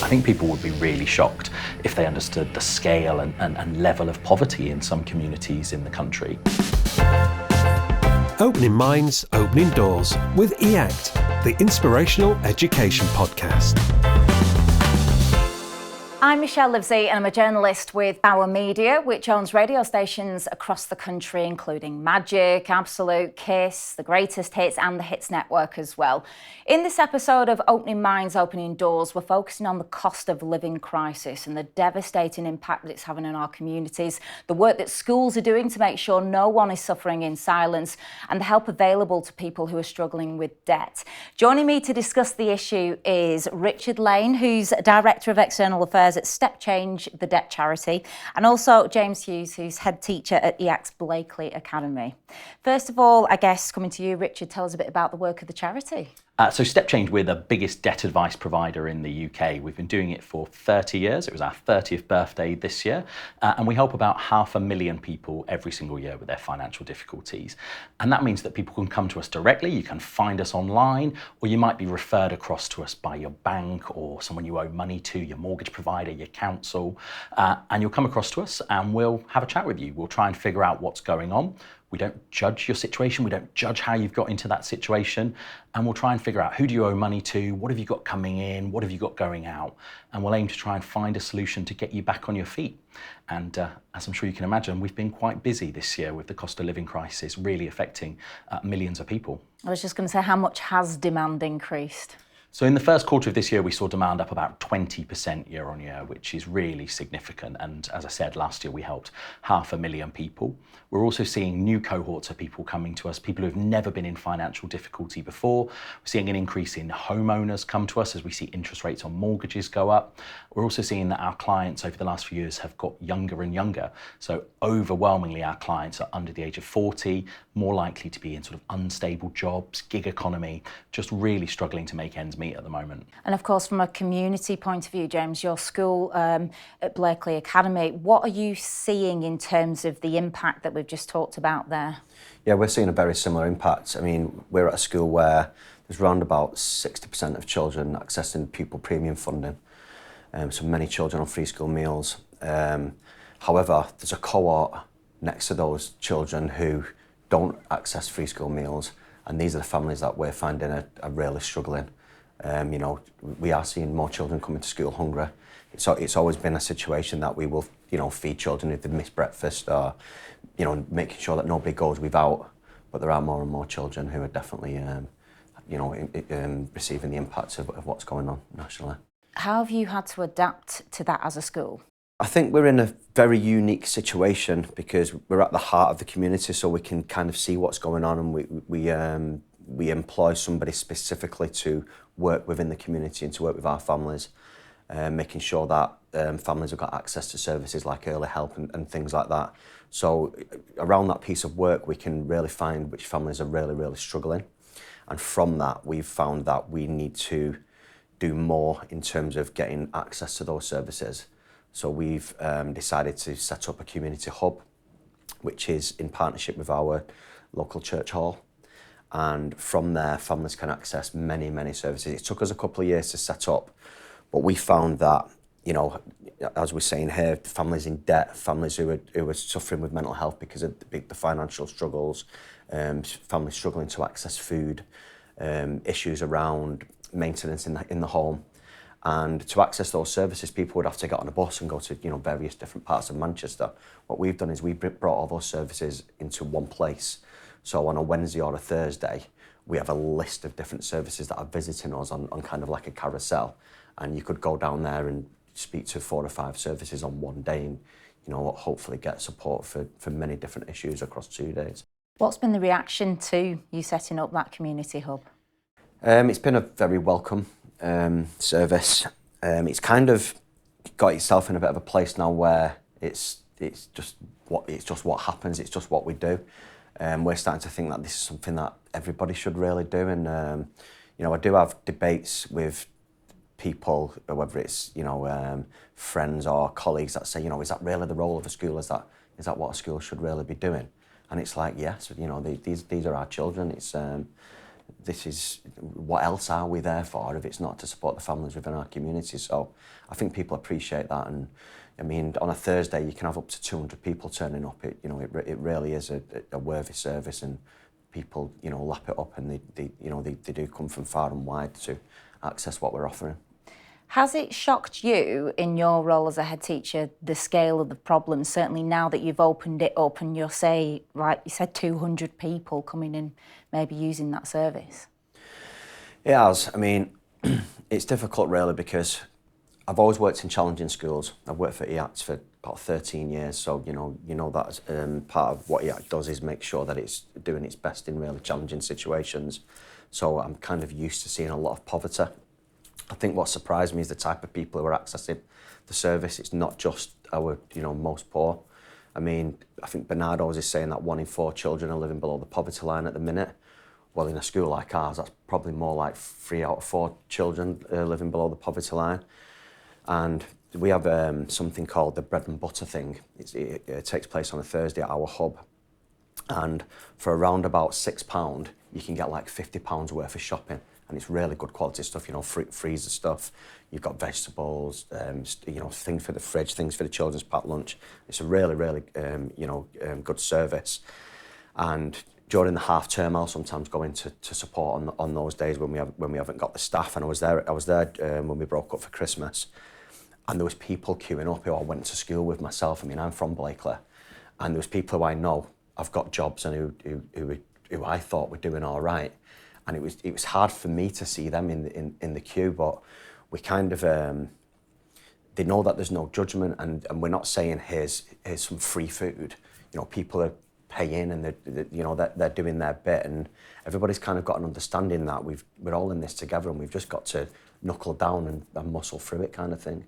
I think people would be really shocked if they understood the scale and level of poverty in some communities in the country. Opening Minds, Opening Doors with E-ACT, the Inspirational Education Podcast. I'm Michelle Livesey and I'm a journalist with Bauer Media, which owns radio stations across the country, including Magic, Absolute, Kiss, The Greatest Hits and the Hits Network as well. In this episode of Opening Minds, Opening Doors, we're focusing on the cost of living crisis and the devastating impact that it's having on our communities, the work that schools are doing to make sure no one is suffering in silence, and the help available to people who are struggling with debt. Joining me to discuss the issue is Richard Lane, who's Director of External Affairs at StepChange, the debt charity, and also James Hughes, who's head teacher at E-ACT Blackley Academy. First of all, I guess, coming to you, Richard, tell us a bit about the work of the charity. So StepChange, we're the biggest debt advice provider in the UK. We've been doing it for 30 years. It was our 30th birthday this year. And we help about 500,000 people every single year with their financial difficulties. And that means that people can come to us directly. You can find us online, or you might be referred across to us by your bank or someone you owe money to, your mortgage provider, your council. And you'll come across to us and we'll have a chat with you. We'll try and figure out what's going on. We don't judge your situation. We don't judge how you've got into that situation. And we'll try and figure out, who do you owe money to? What have you got coming in? What have you got going out? And we'll aim to try and find a solution to get you back on your feet. And as I'm sure you can imagine, we've been quite busy this year with the cost of living crisis really affecting millions of people. I was just going to say, how much has demand increased? So in the first quarter of this year, we saw demand up about 20% year on year, which is really significant. And as I said, last year we helped 500,000 people. We're also seeing new cohorts of people coming to us, people who've never been in financial difficulty before. We're seeing an increase in homeowners come to us as we see interest rates on mortgages go up. We're also seeing that our clients over the last few years have got younger and younger. So overwhelmingly, our clients are under the age of 40, more likely to be in sort of unstable jobs, gig economy, just really struggling to make ends meet at the moment. And of course, from a community point of view, James, your school at Blackley Academy, what are you seeing in terms of the impact that we've just talked about there? Yeah, we're seeing a very similar impact. I mean, we're at a school where there's around about 60% of children accessing pupil premium funding. So many children on free school meals. However, there's a cohort next to those children who don't access free school meals, and these are the families that we're finding are really struggling. You know, we are seeing more children coming to school hungry. It's always been a situation that we will, you know, feed children if they've missed breakfast, or, you know, making sure that nobody goes without. But there are more and more children who are definitely, you know, receiving the impacts of what's going on nationally. How have you had to adapt to that as a school? I think we're in a very unique situation because we're at the heart of the community, so we can kind of see what's going on, and we employ somebody specifically to work within the community and to work with our families, making sure that families have got access to services like early help and things like that. So around that piece of work, we can really find which families are really, really struggling. And from that, we've found that we need to do more in terms of getting access to those services. So we've decided to set up a community hub, which is in partnership with our local church hall. And from there, families can access many, many services. It took us a couple of years to set up, but we found that, you know, as we're saying here, families in debt, families who are suffering with mental health because of the financial struggles, families struggling to access food, issues around maintenance in the home. And to access those services, people would have to get on a bus and go to, you know, various different parts of Manchester. What we've done is we brought all those services into one place. So on a Wednesday or a Thursday, we have a list of different services that are visiting us on kind of like a carousel. And you could go down there and speak to 4 or 5 services on one day and, you know, hopefully get support for many different issues across 2 days. What's been the reaction to you setting up that community hub? It's been a very welcome service. It's kind of got itself in a bit of a place now where it's just what happens. It's just what we do. We're starting to think that this is something that everybody should really do. And you know, I do have debates with people, whether it's, you know, friends or colleagues, that say, you know, is that really the role of a school? Is that what a school should really be doing? And it's like, yes, you know, these are our children. It's this is, what else are we there for if it's not to support the families within our community? So I think people appreciate that. And I mean, on a Thursday, you can have up to 200 people turning up. It really is a worthy service, and people, lap it up, and they do come from far and wide to access what we're offering. Has it shocked you in your role as a head teacher, the scale of the problem, certainly now that you've opened it up and you said 200 people coming in, maybe using that service? It has. I mean, it's difficult really, because I've always worked in challenging schools. I've worked for E-ACT for about 13 years, so that's part of what E-ACT does is make sure that it's doing its best in really challenging situations. So I'm kind of used to seeing a lot of poverty. I think what surprised me is the type of people who are accessing the service. It's not just our, most poor. I mean, I think Bernardo's is saying that 1 in 4 children are living below the poverty line at the minute. Well, in a school like ours, that's probably more like 3 out of 4 children living below the poverty line. And we have something called the bread and butter thing. It takes place on a Thursday at our hub. And for around about £6, you can get like £50 worth of shopping. And it's really good quality stuff, freezer stuff. You've got vegetables, things for the fridge, things for the children's packed lunch. It's a really, really, good service. And during the half term, I'll sometimes go in to support on those days when we haven't got the staff. And I was there when we broke up for Christmas, and there was people queuing up who I went to school with myself. I mean, I'm from Blackley, and there was people who I know I've got jobs and who I thought were doing all right. And it was hard for me to see them in the queue, but we kind of they know that there's no judgment, and we're not saying here's some free food. People are paying, and they're doing their bit, and everybody's kind of got an understanding that we're all in this together, and we've just got to knuckle down and muscle through it, kind of thing.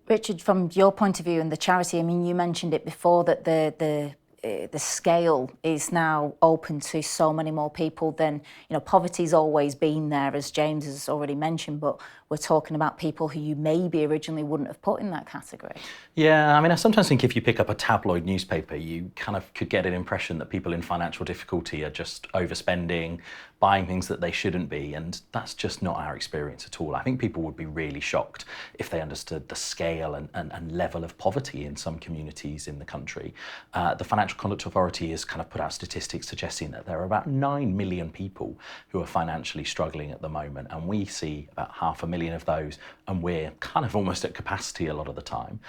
Richard, from your point of view and the charity, I mean, you mentioned it before that the scale is now open to so many more people than, poverty's always been there, as James has already mentioned, but we're talking about people who you maybe originally wouldn't have put in that category. Yeah, I mean, I sometimes think if you pick up a tabloid newspaper, you kind of could get an impression that people in financial difficulty are just overspending, buying things that they shouldn't be, and that's just not our experience at all. I think people would be really shocked if they understood the scale and level of poverty in some communities in the country. The Financial Conduct Authority has kind of put out statistics suggesting that there are about 9 million people who are financially struggling at the moment, and we see about 500,000 of those, and we're kind of almost at capacity a lot of the time.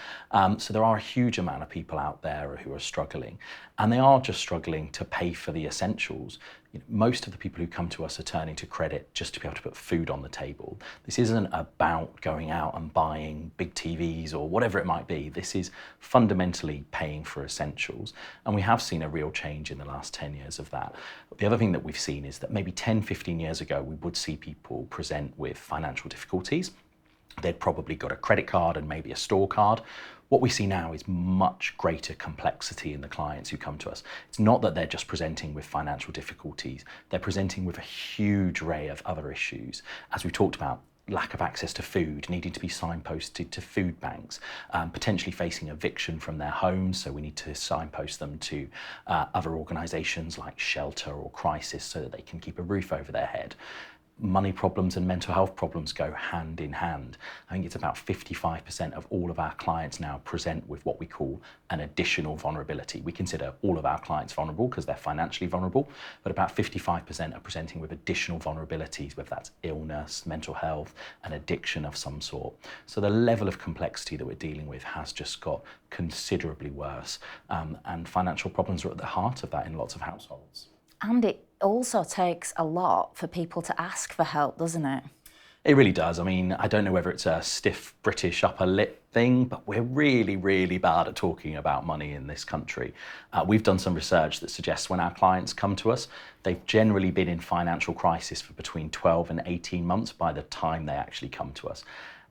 So there are a huge amount of people out there who are struggling, and they are just struggling to pay for the essentials. Most of the people who come to us are turning to credit just to be able to put food on the table. This isn't about going out and buying big TVs or whatever it might be. This is fundamentally paying for essentials. And we have seen a real change in the last 10 years of that. The other thing that we've seen is that maybe 10, 15 years ago, we would see people present with financial difficulties. They'd probably got a credit card and maybe a store card. What we see now is much greater complexity in the clients who come to us. It's not that they're just presenting with financial difficulties, they're presenting with a huge array of other issues. As we talked about, lack of access to food, needing to be signposted to food banks, potentially facing eviction from their homes, so we need to signpost them to other organisations like Shelter or Crisis so that they can keep a roof over their head. Money problems and mental health problems go hand in hand. I think it's about 55% of all of our clients now present with what we call an additional vulnerability. We consider all of our clients vulnerable because they're financially vulnerable, but about 55% are presenting with additional vulnerabilities, whether that's illness, mental health, and addiction of some sort. So the level of complexity that we're dealing with has just got considerably worse, and financial problems are at the heart of that in lots of households. And it also takes a lot for people to ask for help, doesn't it? It really does. I mean, I don't know whether it's a stiff British upper lip thing, but we're really, really bad at talking about money in this country. We've done some research that suggests when our clients come to us, they've generally been in financial crisis for between 12 and 18 months by the time they actually come to us.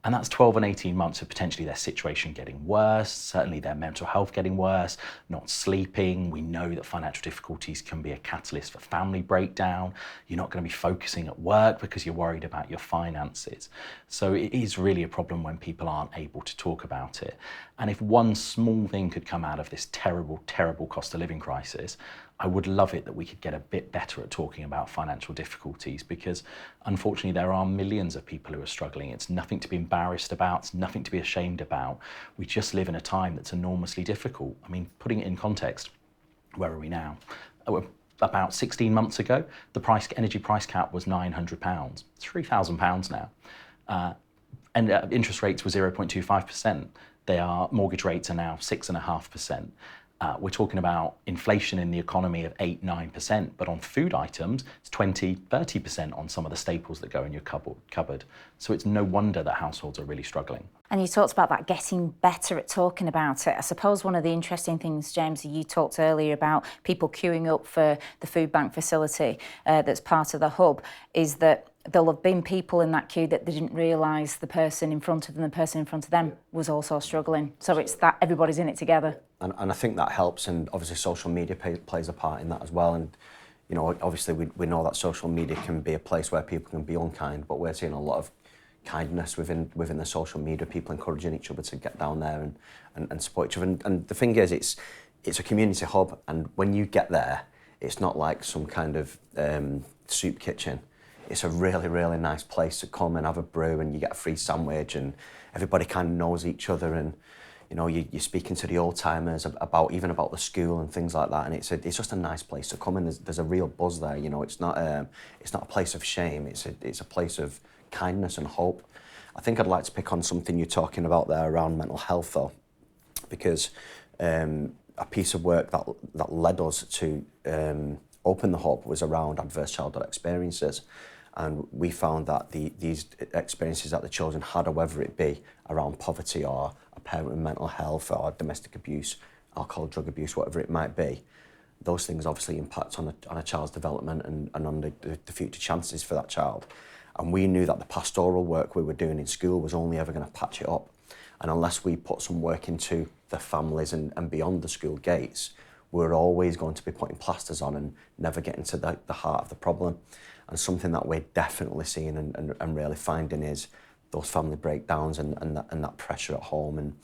And that's 12 and 18 months of potentially their situation getting worse, certainly their mental health getting worse, not sleeping. We know that financial difficulties can be a catalyst for family breakdown. You're not going to be focusing at work because you're worried about your finances. So it is really a problem when people aren't able to talk about it. And if one small thing could come out of this terrible, terrible cost of living crisis, I would love it that we could get a bit better at talking about financial difficulties, because unfortunately there are millions of people who are struggling. It's nothing to be embarrassed about, it's nothing to be ashamed about. We just live in a time that's enormously difficult. I mean, putting it in context, where are we now? About 16 months ago, the energy price cap was £900. It's £3,000 now. And interest rates were 0.25%. Mortgage rates are now 6.5%. We're talking about inflation in the economy of 8-9%, but on food items, it's 20-30% on some of the staples that go in your cupboard. So it's no wonder that households are really struggling. And you talked about that getting better at talking about it. I suppose one of the interesting things, James, you talked earlier about people queuing up for the food bank facility that's part of the hub, is that there'll have been people in that queue that they didn't realise the person in front of them, the person in front of them was also struggling. So it's that everybody's in it together. And I think that helps, and obviously social media plays a part in that as well. And you know, obviously we know that social media can be a place where people can be unkind, but we're seeing a lot of kindness within the social media, people encouraging each other to get down there and support each other. And the thing is, it's a community hub, and when you get there, it's not like some kind of soup kitchen. It's a really, really nice place to come and have a brew, and you get a free sandwich, and everybody kind of knows each other, and you know, you're speaking to the old timers about the school and things like that, and it's just a nice place to come, and there's a real buzz there. You know, it's not a place of shame. It's a place of kindness and hope. I think I'd like to pick on something you're talking about there around mental health, though, because a piece of work that led us to open the hub was around adverse childhood experiences. And we found that these experiences that the children had, whether it be around poverty or a parent with mental health or domestic abuse, alcohol, drug abuse, whatever it might be, those things obviously impact on a child's development and on the future chances for that child. And we knew that the pastoral work we were doing in school was only ever going to patch it up. And unless we put some work into the families and beyond the school gates, we're always going to be putting plasters on and never getting to the heart of the problem. And something that we're definitely seeing and really finding is those family breakdowns and that pressure at home. And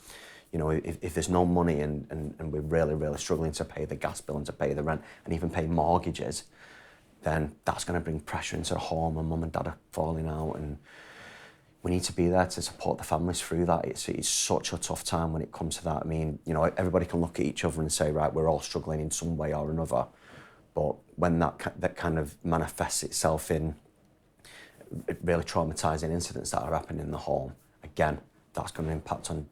you know, if there's no money and we're really, really struggling to pay the gas bill and to pay the rent and even pay mortgages, then that's going to bring pressure into the home, and mum and dad are falling out, and we need to be there to support the families through that. It's such a tough time when it comes to that. I mean, you know, everybody can look at each other and say, right, we're all struggling in some way or another. But when that kind of manifests itself in really traumatising incidents that are happening in the home, again, that's going to impact on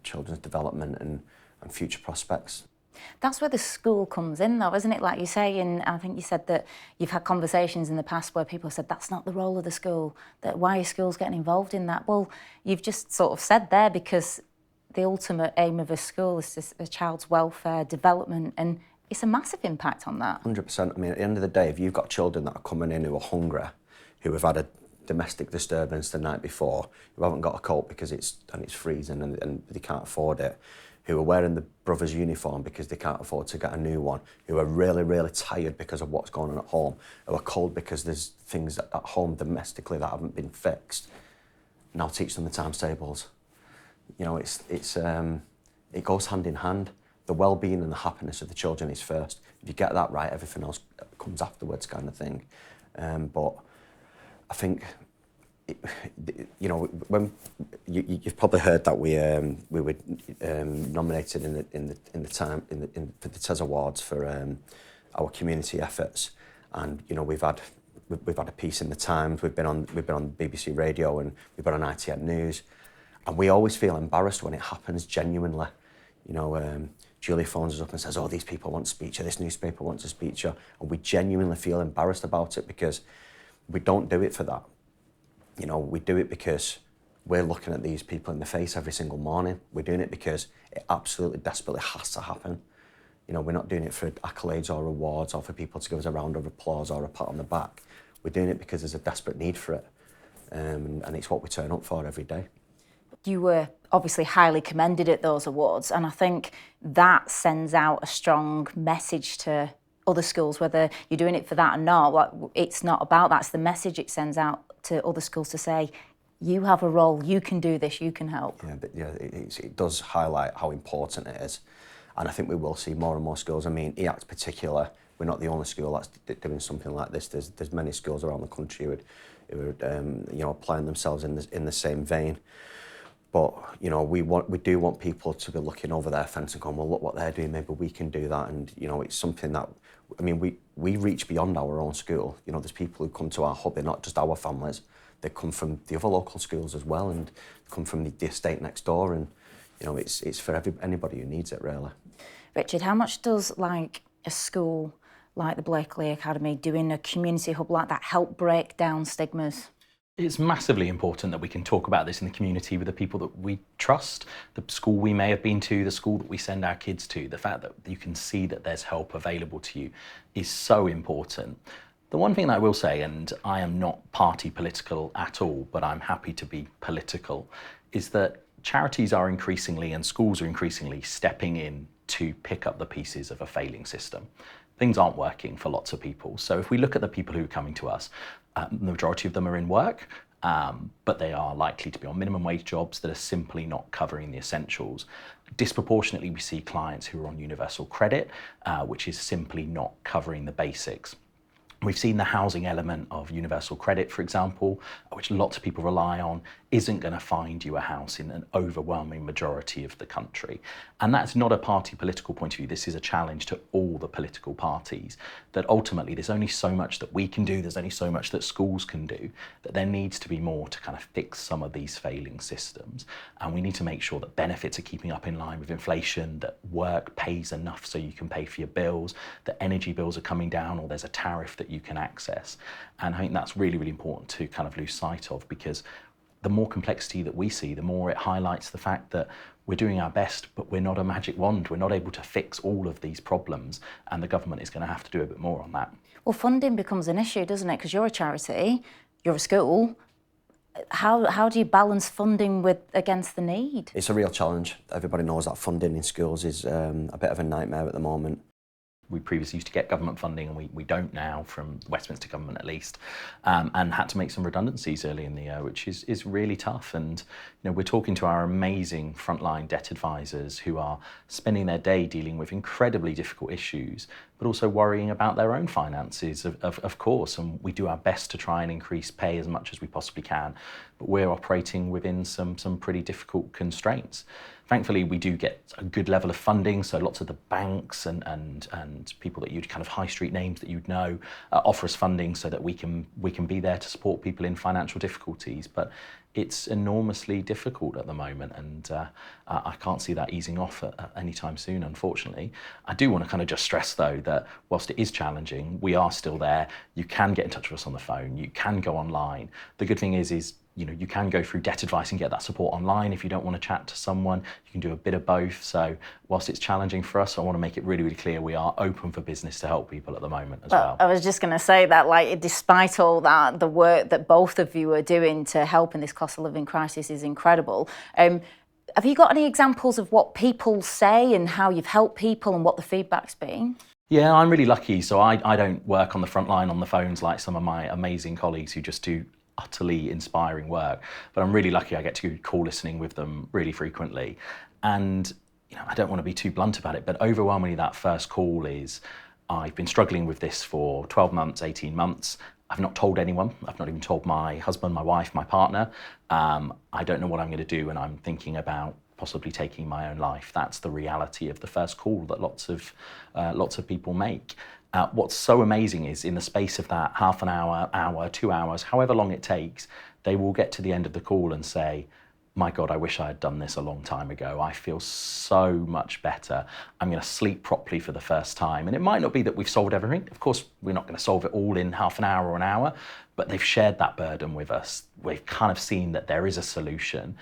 children's development and future prospects. That's where the school comes in, though, isn't it? Like you say, and I think you said that you've had conversations in the past where people have said that's not the role of the school, that why are schools getting involved in that? Well, you've just sort of said there, because the ultimate aim of a school is a child's welfare, development, and it's a massive impact on that. 100%. I mean, at the end of the day, if you've got children that are coming in who are hungry, who have had a domestic disturbance the night before, who haven't got a coat because it's freezing and they can't afford it, who are wearing the brother's uniform because they can't afford to get a new one, who are really, really tired because of what's going on at home, who are cold because there's things at home domestically that haven't been fixed. Now teach them the times tables. You know, it goes hand in hand. The well-being and the happiness of the children is first. If you get that right, everything else comes afterwards, kind of thing. But I think, you know, when you've probably heard that we were nominated for the TES Awards for our community efforts, and you know we've had a piece in the Times. We've been on BBC Radio, and we've been on ITN News, and we always feel embarrassed when it happens. Genuinely, you know. Julie phones us up and says, "Oh, these people want to speak to you, this newspaper wants to speak to you," and we genuinely feel embarrassed about it because we don't do it for that. You know, we do it because we're looking at these people in the face every single morning. We're doing it because it absolutely desperately has to happen. You know, we're not doing it for accolades or awards or for people to give us a round of applause or a pat on the back. We're doing it because there's a desperate need for it, and it's what we turn up for every day. You were obviously highly commended at those awards, and I think that sends out a strong message to other schools, whether you're doing it for that or not. It's not about that, it's the message it sends out to other schools to say, you have a role, you can do this, you can help. Yeah, but yeah, it does highlight how important it is. And I think we will see more and more schools. I mean, E-ACT particular we're not the only school that's doing something like this. There's many schools around the country who are applying themselves in the same vein. But we do want people to be looking over their fence and going, well, look what they're doing. Maybe we can do that. And it's something that, we reach beyond our own school. There's people who come to our hub. They're not just our families. They come from the other local schools as well, and come from the estate next door. And it's for anybody who needs it, really. Richard, how much does a school like the Blackley Academy doing a community hub like that help break down stigmas? It's massively important that we can talk about this in the community with the people that we trust, the school we may have been to, the school that we send our kids to. The fact that you can see that there's help available to you is so important. The one thing that I will say, and I am not party political at all, but I'm happy to be political, is that charities are increasingly and schools are increasingly stepping in to pick up the pieces of a failing system. Things aren't working for lots of people. So if we look at the people who are coming to us, the majority of them are in work, but they are likely to be on minimum wage jobs that are simply not covering the essentials. Disproportionately, we see clients who are on universal credit, which is simply not covering the basics. We've seen the housing element of universal credit, for example, which lots of people rely on, isn't going to find you a house in an overwhelming majority of the country. And that's not a party political point of view. This is a challenge to all the political parties, that ultimately there's only so much that we can do, there's only so much that schools can do, that there needs to be more to kind of fix some of these failing systems. And we need to make sure that benefits are keeping up in line with inflation, that work pays enough so you can pay for your bills, that energy bills are coming down, or there's a tariff that you can access. And I think that's really, really important to kind of lose sight of, because the more complexity that we see, the more it highlights the fact that we're doing our best, but we're not a magic wand. We're not able to fix all of these problems, and the government is going to have to do a bit more on that. Well, funding becomes an issue, doesn't it? Because you're a charity, you're a school. How do you balance funding against the need? It's a real challenge. Everybody knows that funding in schools is a bit of a nightmare at the moment. We previously used to get government funding, and we don't now, from Westminster government at least, and had to make some redundancies early in the year, which is really tough. And we're talking to our amazing frontline debt advisors who are spending their day dealing with incredibly difficult issues, but also worrying about their own finances, of course. And we do our best to try and increase pay as much as we possibly can, but we're operating within some pretty difficult constraints. Thankfully, we do get a good level of funding, so lots of the banks and people that you'd kind of high street names that you'd know offer us funding so that we can be there to support people in financial difficulties. But it's enormously difficult at the moment, and I can't see that easing off anytime soon, unfortunately. I do want to kind of just stress, though, that whilst it is challenging, we are still there. You can get in touch with us on the phone. You can go online. The good thing is you can go through debt advice and get that support online. If you don't want to chat to someone, you can do a bit of both. So whilst it's challenging for us, I want to make it really, really clear we are open for business to help people at the moment as well. I was just going to say that, despite all that, the work that both of you are doing to help in this cost of living crisis is incredible. Have you got any examples of what people say and how you've helped people and what the feedback's been? Yeah, I'm really lucky. So I don't work on the front line on the phones like some of my amazing colleagues who just do utterly inspiring work, but I'm really lucky I get to call listening with them really frequently. And I don't want to be too blunt about it, but overwhelmingly that first call is, I've been struggling with this for 12 months, 18 months. I've not told anyone. I've not even told my husband, my wife, my partner. I don't know what I'm going to do, and I'm thinking about possibly taking my own life. That's the reality of the first call that lots of people make. What's so amazing is in the space of that half an hour, 2 hours, however long it takes, they will get to the end of the call and say, my God, I wish I had done this a long time ago. I feel so much better. I'm going to sleep properly for the first time. And it might not be that we've solved everything. Of course, we're not going to solve it all in half an hour or an hour, but they've shared that burden with us. We've kind of seen that there is a solution,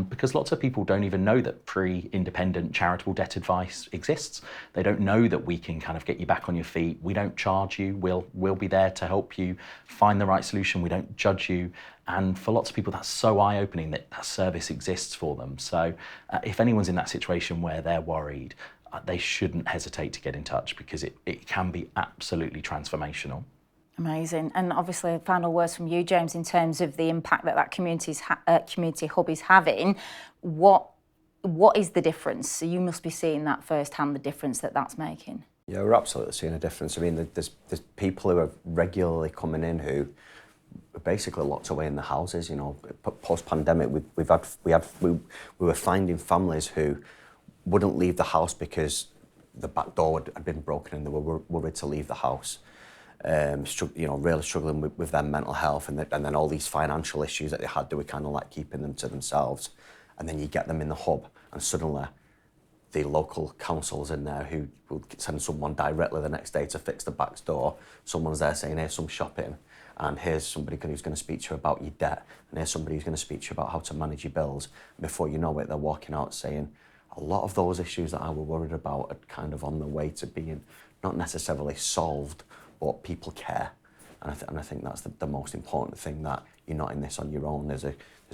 because lots of people don't even know that free, independent, charitable debt advice exists. They don't know that we can kind of get you back on your feet. We don't charge you. We'll be there to help you find the right solution. We don't judge you. And for lots of people, that's so eye-opening that that service exists for them. So if anyone's in that situation where they're worried, they shouldn't hesitate to get in touch, because it can be absolutely transformational. Amazing. And obviously, final words from you, James, in terms of the impact that community hub is having. What is the difference? So you must be seeing that firsthand, the difference that that's making. Yeah, we're absolutely seeing a difference. I mean, there's people who are regularly coming in who are basically locked away in the houses. You know, post-pandemic, we were finding families who wouldn't leave the house because the back door had been broken and they were worried to leave the house. You know, really struggling with their mental health, and then all these financial issues that they had, they were kind of like keeping them to themselves. And then you get them in the hub, and suddenly the local council's in there who will send someone directly the next day to fix the back door. Someone's there saying, here's some shopping, and here's somebody who's going to speak to you about your debt, and here's somebody who's going to speak to you about how to manage your bills. Before you know it, they're walking out saying, a lot of those issues that I were worried about are kind of on the way to being not necessarily solved, but people care. And I think that's the most important thing, that you're not in this on your own. There's a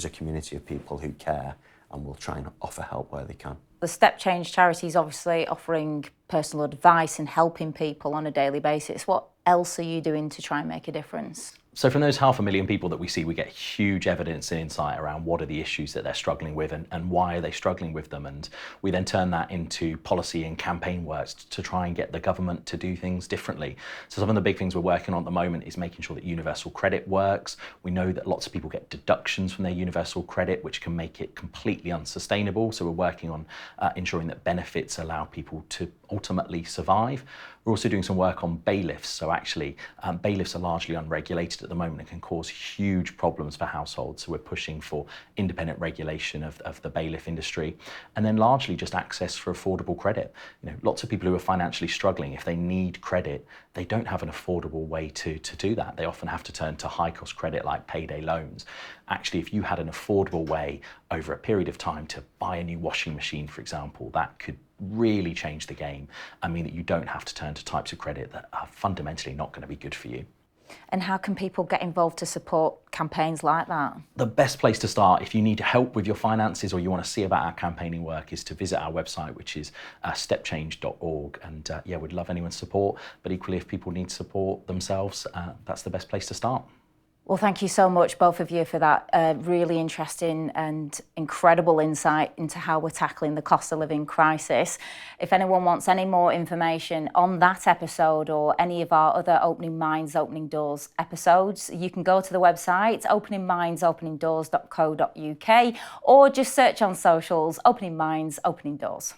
community of people who care and will try and offer help where they can. The StepChange charity is obviously offering personal advice and helping people on a daily basis. What else are you doing to try and make a difference? So from those 500,000 people that we see, we get huge evidence and insight around what are the issues that they're struggling with and why are they struggling with them. And we then turn that into policy and campaign work to try and get the government to do things differently. So some of the big things we're working on at the moment is making sure that universal credit works. We know that lots of people get deductions from their universal credit, which can make it completely unsustainable. So we're working on ensuring that benefits allow people to ultimately survive. We're also doing some work on bailiffs. So actually, bailiffs are largely unregulated at the moment and can cause huge problems for households. So we're pushing for independent regulation of the bailiff industry. And then largely just access for affordable credit. You know, lots of people who are financially struggling, if they need credit, they don't have an affordable way to do that. They often have to turn to high cost credit like payday loans. Actually, if you had an affordable way over a period of time to buy a new washing machine, for example, that could really change the game. I mean that you don't have to turn to types of credit that are fundamentally not going to be good for you. And how can people get involved to support campaigns like that? The best place to start if you need help with your finances or you want to see about our campaigning work is to visit our website, which is stepchange.org. And yeah, we'd love anyone's support, but equally if people need support themselves, that's the best place to start. Well, thank you so much, both of you, for that really interesting and incredible insight into how we're tackling the cost of living crisis. If anyone wants any more information on that episode or any of our other Opening Minds, Opening Doors episodes, you can go to the website, openingmindsopeningdoors.co.uk, or just search on socials, Opening Minds, Opening Doors.